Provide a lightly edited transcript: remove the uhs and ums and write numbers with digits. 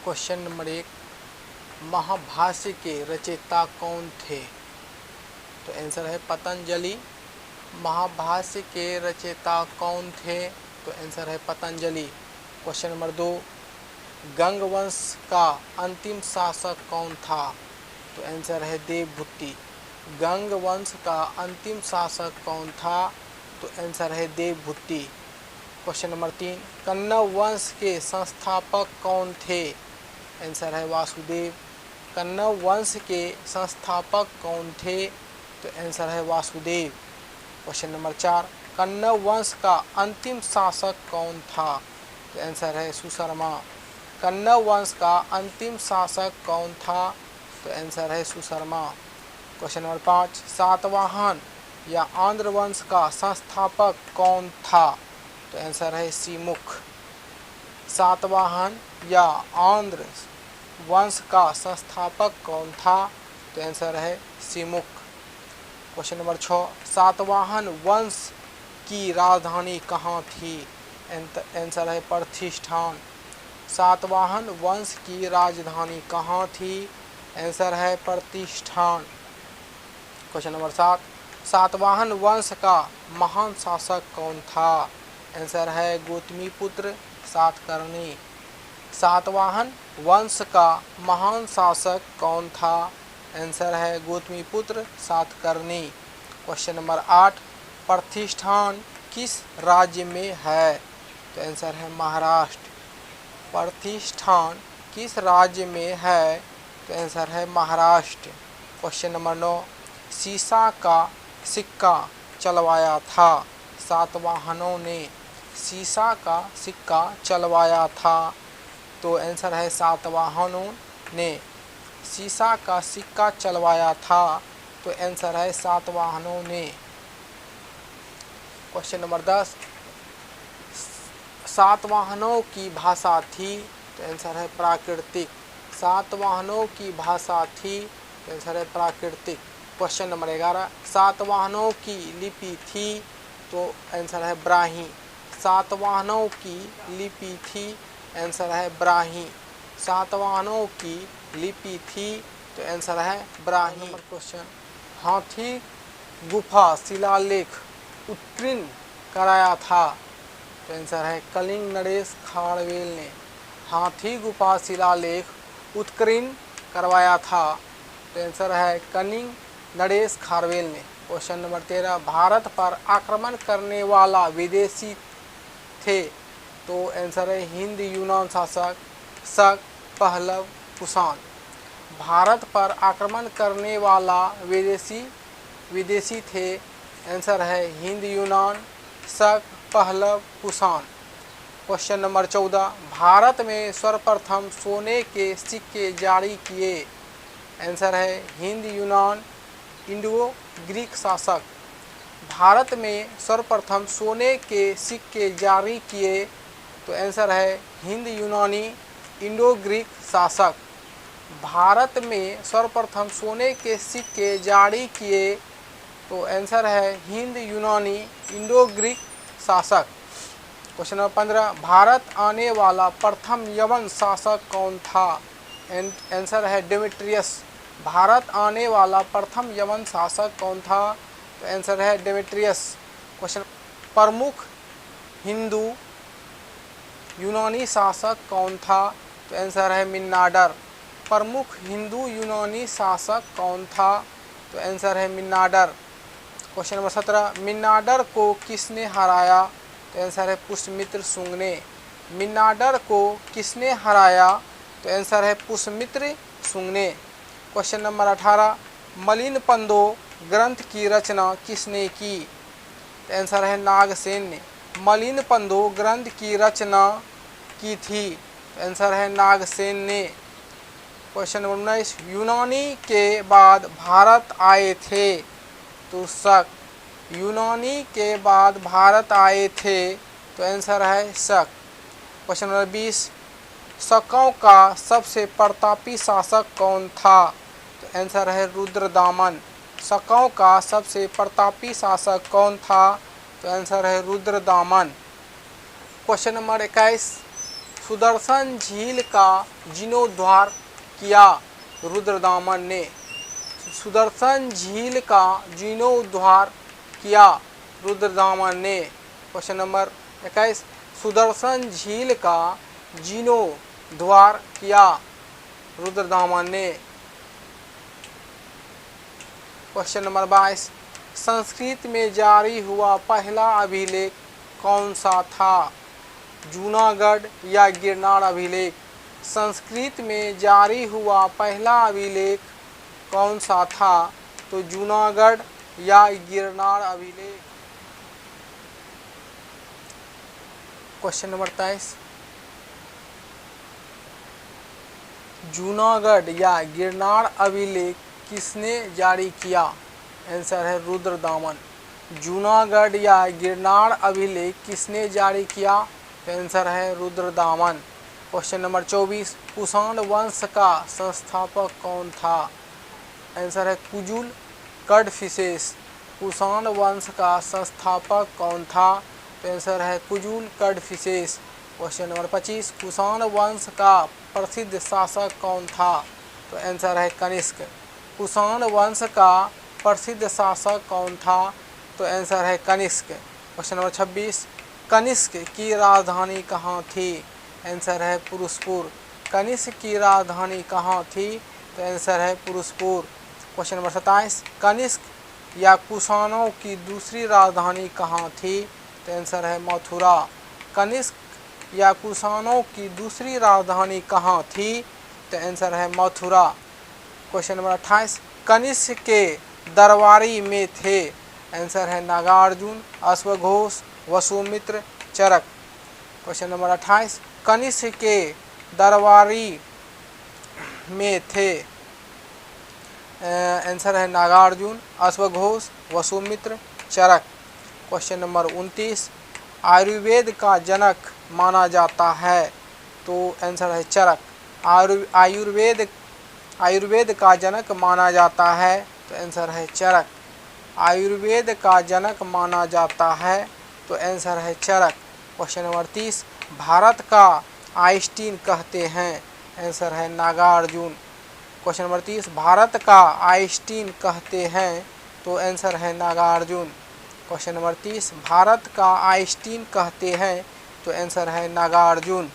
Question number 1, Mahabhashya के रचयिता कौन थे? तो आंसर है पतंजलि। महाभाष्य के रचयिता कौन थे? तो आंसर है पतंजलि। क्वेश्चन नंबर 2, गंग वंश का अंतिम शासक कौन था? तो आंसर है देवभूति। गंग वंश का अंतिम शासक कौन था? तो आंसर है देवभूति। क्वेश्चन नंबर 3, कण्व वंश के संस्थापक कौन थे? आंसर है वासुदेव। कण्व वंश के संस्थापक कौन थे? तो आंसर है वासुदेव। क्वेश्चन नंबर 4, कण्व वंश का अंतिम शासक कौन था? तो आंसर है सुशर्मा। कण्व वंश का अंतिम शासक कौन था? तो आंसर है सुशर्मा। क्वेश्चन नंबर 5, सातवाहन या आंध्र वंश का संस्थापक कौन था? तो आंसर है सिमुख। सातवाहन या आंध्र वंश का संस्थापक कौन था? तो आंसर है सिमुख। क्वेश्चन नंबर 6, सातवाहन वंश की राजधानी कहाँ थी? आंसर है प्रतिष्ठान। सातवाहन वंश की राजधानी कहाँ थी? आंसर है प्रतिष्ठान। क्वेश्चन नंबर 7, सातवाहन वंश का महान शासक कौन था? आंसर है गौतमीपुत्र सातकर्णी। सातवाहन वंश का महान शासक कौन था? आंसर है गौतमीपुत्र सातकर्णी। क्वेश्चन नंबर 8, प्रतिष्ठान किस राज्य में है? तो आंसर है महाराष्ट्र। प्रतिष्ठान किस राज्य में है? तो आंसर है महाराष्ट्र। क्वेश्चन नंबर 9, सीसा का सिक्का चलवाया था? सातवाहनों ने सीसा का सिक्का चलवाया था? तो आंसर है सातवाहनों ने सीसा का सिक्का चलवाया था। तो आंसर है सातवाहनों ने। क्वेश्चन नंबर 10, सातवाहनों की भाषा थी? तो आंसर है प्राकृतिक। सातवाहनों की भाषा थी? तो आंसर है प्राकृतिक। क्वेश्चन नंबर 11, सातवाहनों की लिपि थी? तो आंसर है ब्राह्मी। सातवाहनों की लिपि थी? आंसर है ब्राह्मी। सातवाहनों की लिपि थी? तो आंसर है ब्राह्मी। क्वेश्चन, हाथी गुफा शिलालेख उत्कीर्ण कराया था? तो आंसर है कलिंग नरेश खारवेल ने। हाथी गुफा शिलालेख उत्कीर्ण करवाया था? तो आंसर है कलिंग नरेश खारवेल ने। क्वेश्चन नंबर 13, भारत पर आक्रमण करने वाला विदेशी थे? तो आंसर है हिंद यूनान शासक शक, पहलव, कुषाण। भारत पर आक्रमण करने वाला विदेशी थे? आंसर है हिंद यूनान शक, पहलव, कुषाण। क्वेश्चन नंबर 14, भारत में सर्वप्रथम सोने के सिक्के जारी किए? आंसर है हिंद यूनान इंडो ग्रीक शासक। भारत में सर्वप्रथम सोने के सिक्के जारी किए? तो आंसर है हिंद यूनानी इंडो ग्रीक शासक। भारत में सर्वप्रथम सोने के सिक्के जारी किए? तो आंसर है हिंद यूनानी इंडो ग्रीक शासक। क्वेश्चन नंबर 15, भारत आने वाला प्रथम यवन शासक कौन था? आंसर है डेमेट्रियस। भारत आने वाला प्रथम यवन शासक कौन था? तो आंसर है डेमेट्रियस। क्वेश्चन, प्रमुख हिंदू यूनानी शासक कौन था? तो आंसर है मिन्नाडर। प्रमुख हिंदू यूनानी शासक कौन था? तो आंसर है मिन्नाडर। क्वेश्चन नंबर 17, मिन्नाडर को किसने हराया? तो आंसर है पुष्यमित्र शुंग ने। मिन्नाडर को किसने हराया? तो आंसर है पुष्यमित्र शुंग ने। क्वेश्चन नंबर 18, मलिनपंदो ग्रंथ की रचना किसने की? तो आंसर है नागसेन ने। मलिनपंदो ग्रंथ की रचना की थी? तो आंसर है नागसेन ने। क्वेश्चन नंबर 19, यूनानी के बाद भारत आए थे? तो शक। यूनानी के बाद भारत आए थे? तो आंसर है शक। क्वेश्चन नंबर 20, शकों का सबसे प्रतापी शासक कौन था? तो आंसर है रुद्रदामन। शकों का सबसे प्रतापी शासक कौन था? तो आंसर है रुद्रदामन। क्वेश्चन नंबर 21, सुदर्शन झील का जीर्णोद्धार किया रुद्रदामन ने। सुदर्शन झील का जीर्णोद्धार किया रुद्रदामन ने। क्वेश्चन नंबर 21, सुदर्शन झील का जीर्णोद्धार किया रुद्रदामन ने। क्वेश्चन नंबर 22, संस्कृत में जारी हुआ पहला अभिलेख कौन सा था? जूनागढ़ या गिरनार अभिलेख? संस्कृत में जारी हुआ पहला अभिलेख कौन सा था? तो जूनागढ़ या गिरनार अभिलेख। क्वेश्चन नंबर 23, जूनागढ़ या गिरनार अभिलेख किसने जारी किया? आंसर है रुद्रदामन। जूनागढ़ या गिरनार अभिलेख किसने जारी किया? आंसर है रुद्रदामन। क्वेश्चन नंबर 24, कुषाण वंश का संस्थापक कौन था? आंसर है कुजुल कड़फिसेस। कुषाण वंश का संस्थापक कौन था? आंसर है कुजुल कड़फिसेस। क्वेश्चन नंबर 25, कुषाण वंश का प्रसिद्ध शासक कौन था? तो आंसर है कनिष्क। कुषाण वंश का प्रसिद्ध शासक कौन था? तो आंसर है कनिष्क। क्वेश्चन नंबर 26, कनिष्क की राजधानी कहाँ थी? आंसर है पुरुषपुर। कनिष्क की राजधानी कहाँ थी? तो आंसर है पुरुषपुर। क्वेश्चन नंबर 27, कनिष्क या कुषाणों की दूसरी राजधानी कहाँ थी? तो आंसर है मथुरा। कनिष्क या कुषाणों की दूसरी राजधानी कहाँ थी? तो आंसर है मथुरा। क्वेश्चन नंबर 28, कनिष्क के दरबारी में थे? आंसर है नागार्जुन, अश्वघोष, वसुमित्र, चरक। क्वेश्चन नंबर 28, कनिष्क के दरबारी में थे? आंसर है नागार्जुन, अश्वघोष, वसुमित्र, चरक। क्वेश्चन नंबर 29, आयुर्वेद का जनक माना जाता है? तो आंसर है चरक। आयुर्वेद का जनक माना जाता है? तो आंसर है चरक। आयुर्वेद का जनक माना जाता है? तो आंसर है चरक। क्वेश्चन नंबर 30, भारत का आइंस्टीन कहते हैं? आंसर है नागार्जुन। क्वेश्चन नंबर 30, भारत का आइंस्टीन कहते हैं? तो आंसर है नागार्जुन। क्वेश्चन नंबर 30, भारत का आइंस्टीन कहते हैं? तो आंसर है नागार्जुन।